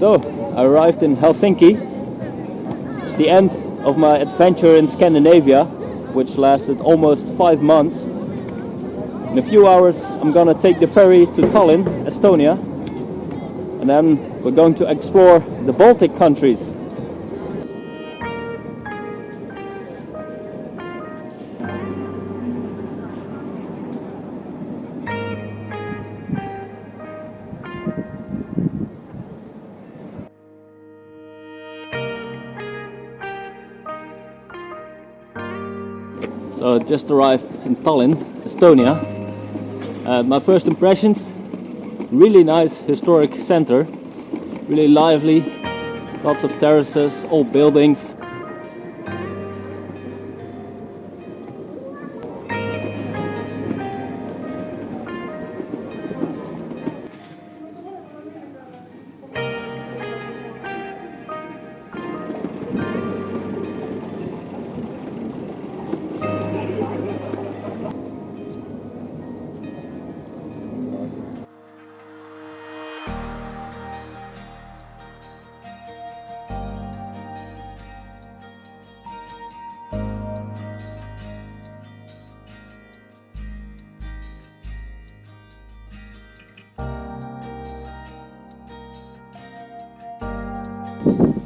So, I arrived in Helsinki. It's the end of my adventure in Scandinavia, which lasted almost 5 months. In a few hours I'm gonna take the ferry to Tallinn, Estonia, and then we're going to explore the Baltic countries. So I just arrived in Tallinn, Estonia. My first impressions, really nice historic center, really lively, lots of terraces, old buildings.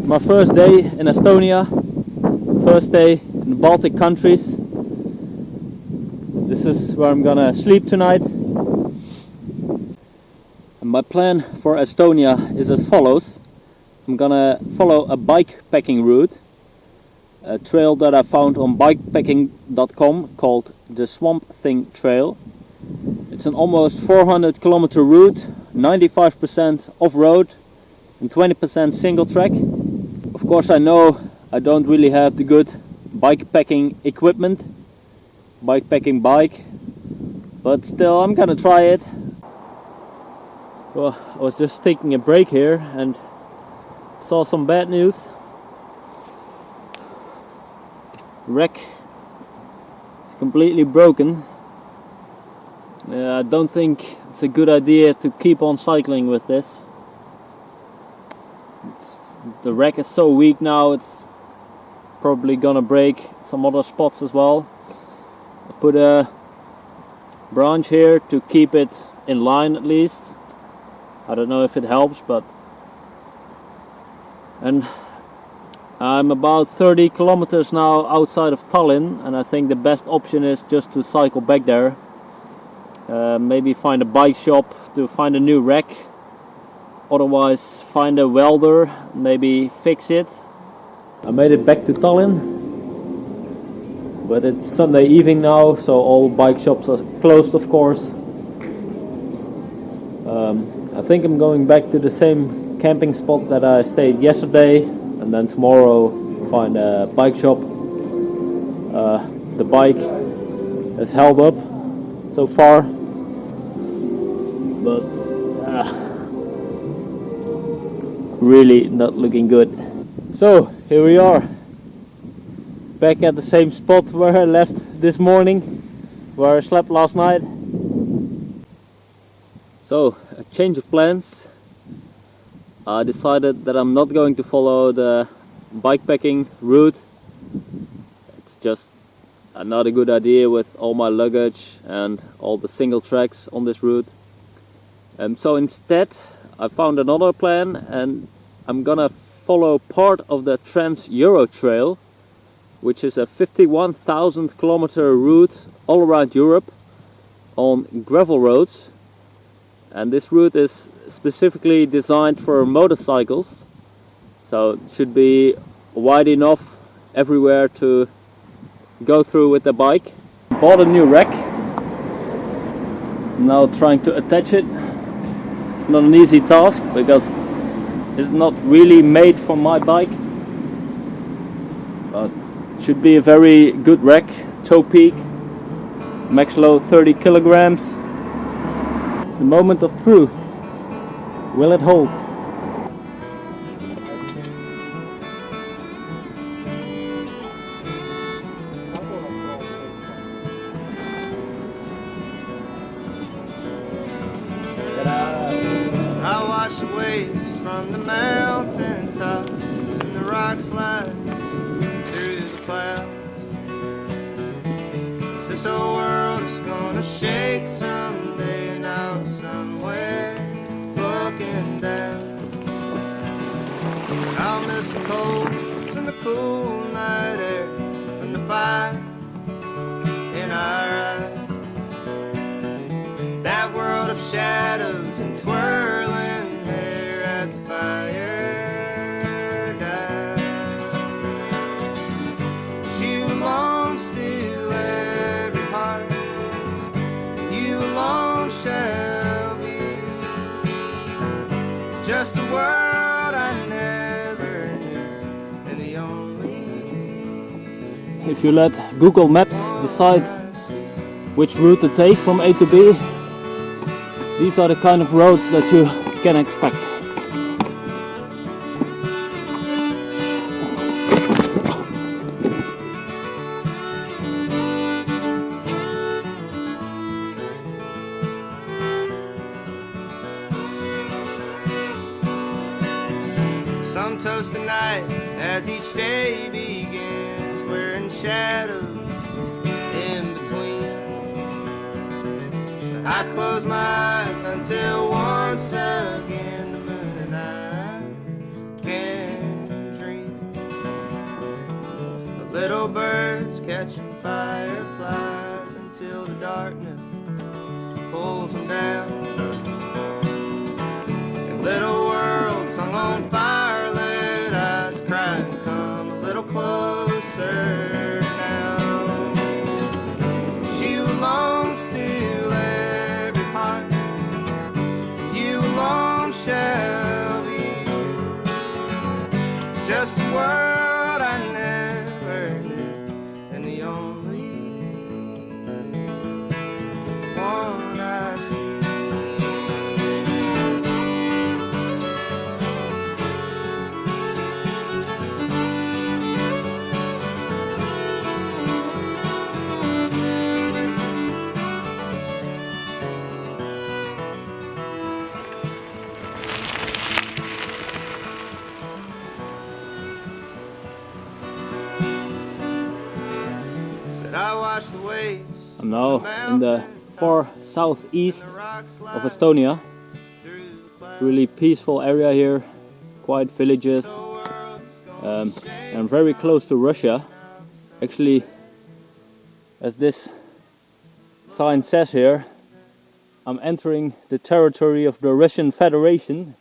My first day in Estonia, first day in the Baltic countries. This is where I'm gonna sleep tonight. And my plan for Estonia is as follows. I'm gonna follow a bikepacking route, a trail that I found on bikepacking.com called the Swamp Thing Trail. It's an almost 400 kilometer route, 95% off-road and 20% single track. Of course I know I don't really have the good bikepacking equipment, bikepacking bike, but still I'm gonna try it. Well, I was just taking a break here and saw some bad news. Wreck is completely broken. I don't think it's a good idea to keep on cycling with this. The wreck is so weak now, it's probably gonna break some other spots as well. I put a branch here to keep it in line at least. I don't know if it helps, but... And I'm about 30 kilometers now outside of Tallinn, and I think the best option is just to cycle back there. Maybe find a bike shop to find a new wreck. Otherwise find a welder, maybe fix it. I made it back to Tallinn, but it's Sunday evening now, so all bike shops are closed, of course. I think I'm going back to the same camping spot that I stayed yesterday, and then tomorrow find a bike shop. The bike is held up so far, but really not looking good. So here we are, back at the same spot where I left this morning, where I slept last night. So a change of plans. I decided that I'm not going to follow the bikepacking route. It's just not a good idea with all my luggage and all the single tracks on this route. So instead I found another plan, and I'm gonna follow part of the Trans-Euro Trail, which is a 51,000 kilometer route all around Europe on gravel roads. And this route is specifically designed for motorcycles, so it should be wide enough everywhere to go through with the bike. Bought a new rack, now trying to attach it. Not an easy task because it's not really made for my bike, but it should be a very good rack. Toe peak, max load 30 kilograms. The moment of truth. Will it hold? I watch the waves from the mountain. slides through the clouds. This whole world is gonna shake someday, and I'm somewhere looking down. I'll miss the cold and the cool night air and the fire in our eyes. That world of shadows and twirling hair as the fire dies. You alone still every heart, you alone shall be. Just the world I never knew, and the only. If you let Google Maps decide which route to take from A to B, these are the kind of roads that you can expect. Some toast the night as each day begins, wearing shadows in between. I close my eyes until once again the moon and I can dream of little birds catching fireflies until the darkness pulls them down, and little worlds hung on fire, lit eyes crying, come a little closer now. You alone still every heart, you alone shall be. Just a world I never knew, and the only one I see. I watch the waves. I'm now in the far southeast of Estonia. Really peaceful area here, quiet villages, and very close to Russia. Actually, as this sign says here, I'm entering the territory of the Russian Federation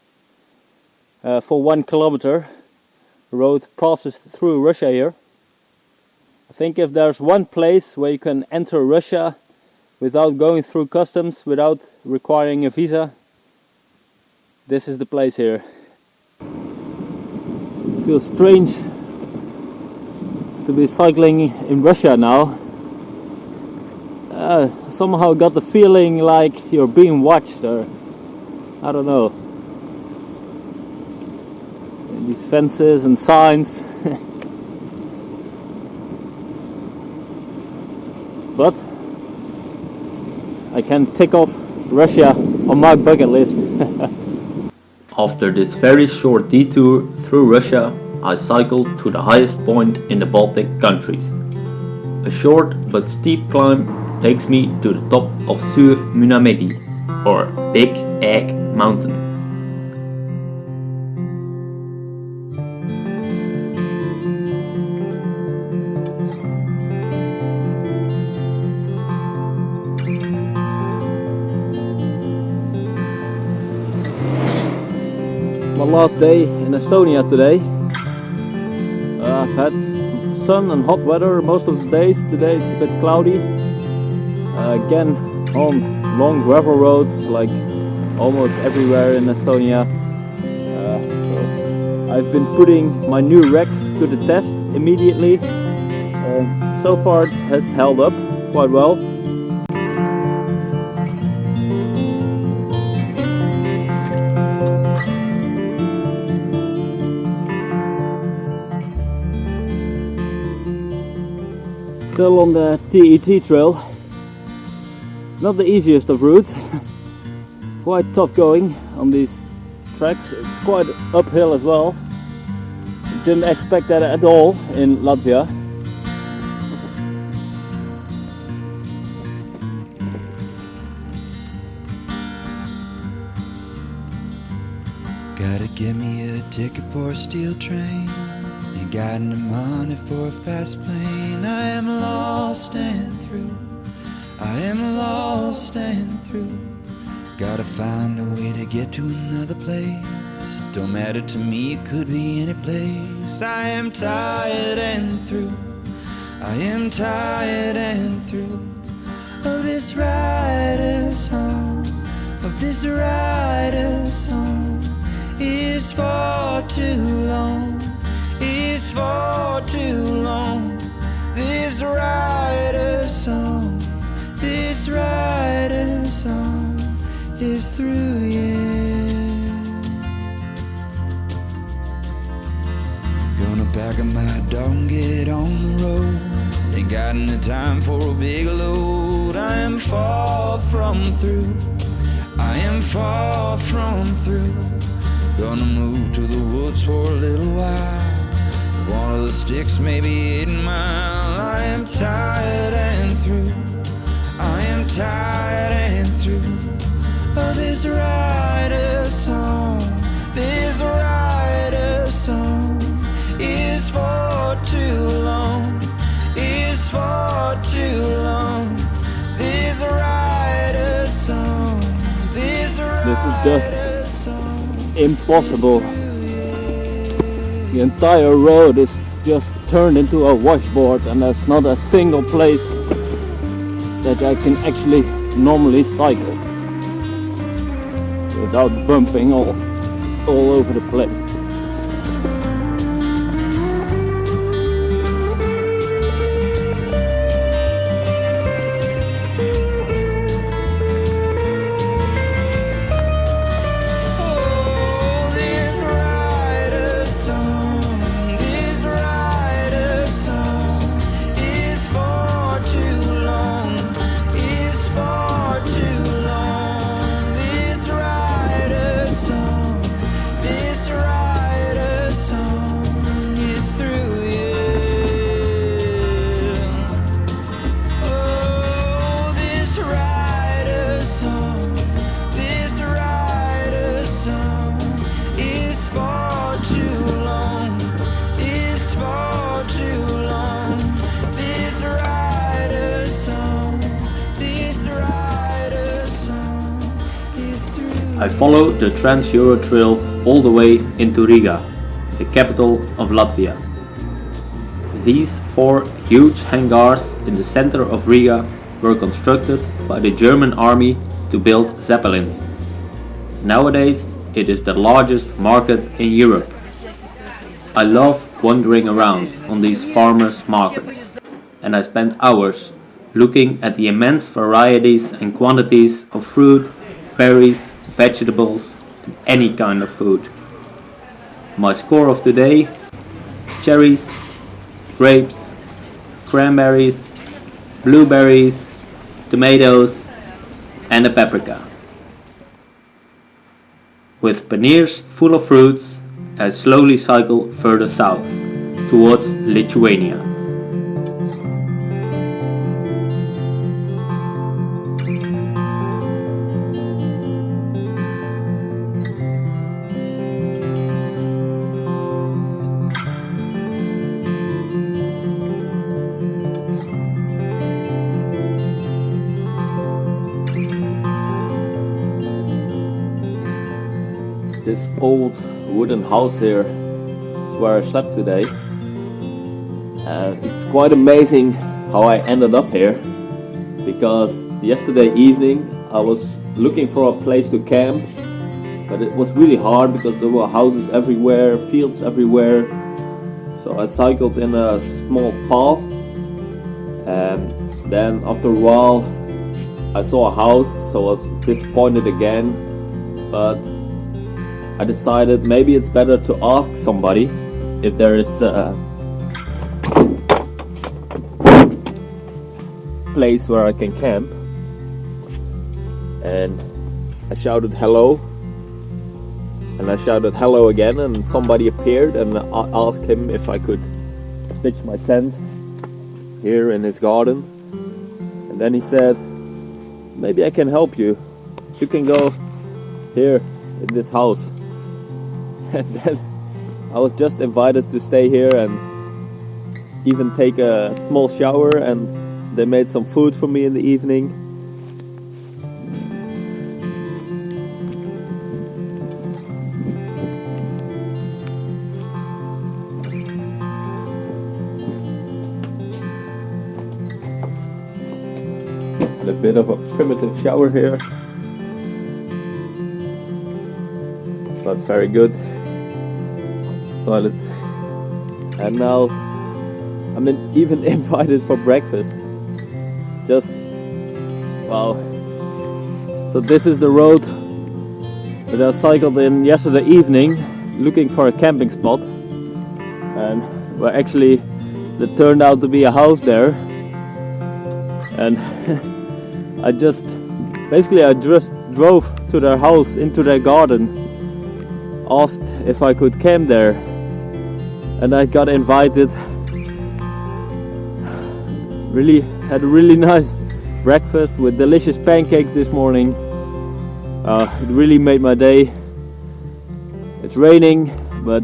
for 1 kilometer. The road passes through Russia here. I think if there's one place where you can enter Russia without going through customs, without requiring a visa, this is the place here. It feels strange to be cycling in Russia now. Somehow got the feeling like you're being watched, or I don't know. And these fences and signs. But I can tick off Russia on my bucket list. After this very short detour through Russia, I cycled to the highest point in the Baltic countries. A short but steep climb takes me to the top of Suur Munamagi, or Big Egg Mountain. My last day in Estonia today. I've had sun and hot weather most of the days. Today it's a bit cloudy. Again on long gravel roads like almost everywhere in Estonia. So I've been putting my new rack to the test immediately. So far it has held up quite well. Still on the TET trail. Not the easiest of routes. Quite tough going on these tracks. It's quite uphill as well. Didn't expect that at all in Latvia. Gotta get me a ticket for a steel train. Ain't got any money for a fast plane. I am lost and through. I am lost and through. Gotta find a way to get to another place. Don't matter to me, it could be any place. I am tired and through. I am tired and through of this rider's song, of this rider's song. It's for too long, it's for too long. This rider's song, this rider's song is through, yeah. Gonna pack up my dog and get on the road. Ain't got any time for a big load. I am far from through, I am far from through. Gonna move to the woods for a little while. One of the sticks maybe 8 mile. I am tired and through, I am tired and through of this rider's song, this rider's song is for too long, is for too long. This rider's song, this rider's song. Impossible. The entire road is just turned into a washboard and there's not a single place that I can actually normally cycle without bumping all over the place. I followed the Trans-Euro Trail all the way into Riga, the capital of Latvia. These 4 huge hangars in the center of Riga were constructed by the German army to build zeppelins. Nowadays it is the largest market in Europe. I love wandering around on these farmers' markets, and I spent hours looking at the immense varieties and quantities of fruit, berries, vegetables, and any kind of food. My score of today: cherries, grapes, cranberries, blueberries, tomatoes, and a paprika. With panniers full of fruits, I slowly cycle further south, towards Lithuania. This old wooden house here is where I slept today. It's quite amazing how I ended up here, because yesterday evening I was looking for a place to camp, but it was really hard because there were houses everywhere, fields everywhere. So I cycled in a small path, and then after a while I saw a house, so I was disappointed again, but I decided maybe it's better to ask somebody if there is a place where I can camp. And I shouted hello, And I shouted hello again, and somebody appeared, and I asked him if I could pitch my tent here in his garden. And then he said, maybe I can help you. You can go here in this house. And then I was just invited to stay here and even take a small shower, and they made some food for me in the evening. A bit of a primitive shower here, but very good toilet. And now I'm even invited for breakfast. Just wow. So this is the road that I cycled in yesterday evening looking for a camping spot, and well, actually there turned out to be a house there. And I just drove to their house, into their garden, asked if I could camp there, and I got invited. Really had a really nice breakfast with delicious pancakes this morning. It really made my day. It's raining, but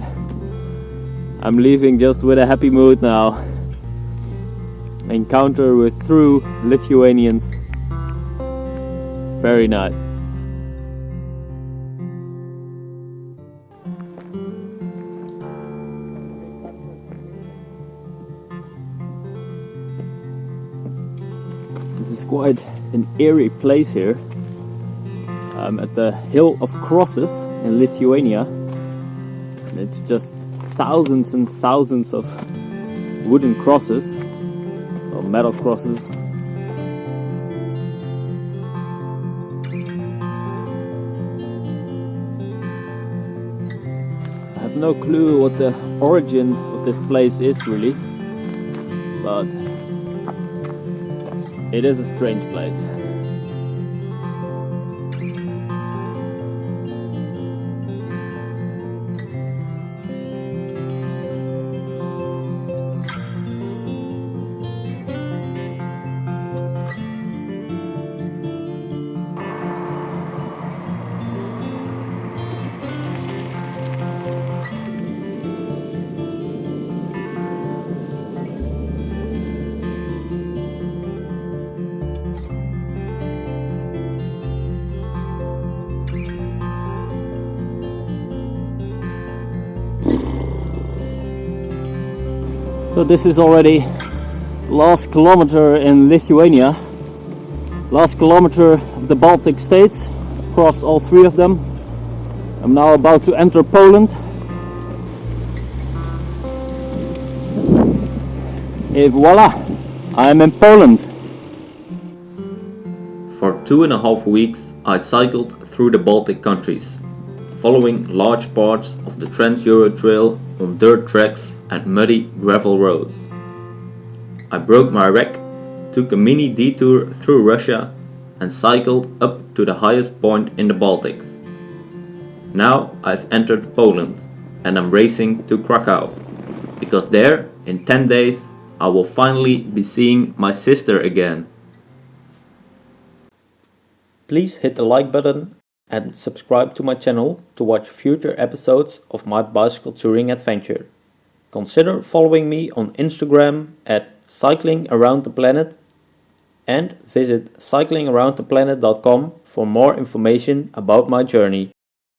I'm leaving just with a happy mood now. Encounter with true Lithuanians. Very nice. This is quite an eerie place here. I'm at the Hill of Crosses in Lithuania, and it's just thousands and thousands of wooden crosses, or metal crosses. I have no clue what the origin of this place is really, but it is a strange place. So this is already last kilometer in Lithuania, last kilometer of the Baltic states. I've crossed all three of them. I'm now about to enter Poland. Et voila, I'm in Poland. For 2.5 weeks I cycled through the Baltic countries, following large parts of the Trans-Euro Trail on dirt tracks and muddy gravel roads. I broke my wreck, took a mini detour through Russia and cycled up to the highest point in the Baltics. Now I've entered Poland and I'm racing to Krakow, because there, in 10 days, I will finally be seeing my sister again. Please hit the like button and subscribe to my channel to watch future episodes of my bicycle touring adventure. Consider following me on Instagram at Cyclingaroundtheplanet and visit cyclingaroundtheplanet.com for more information about my journey.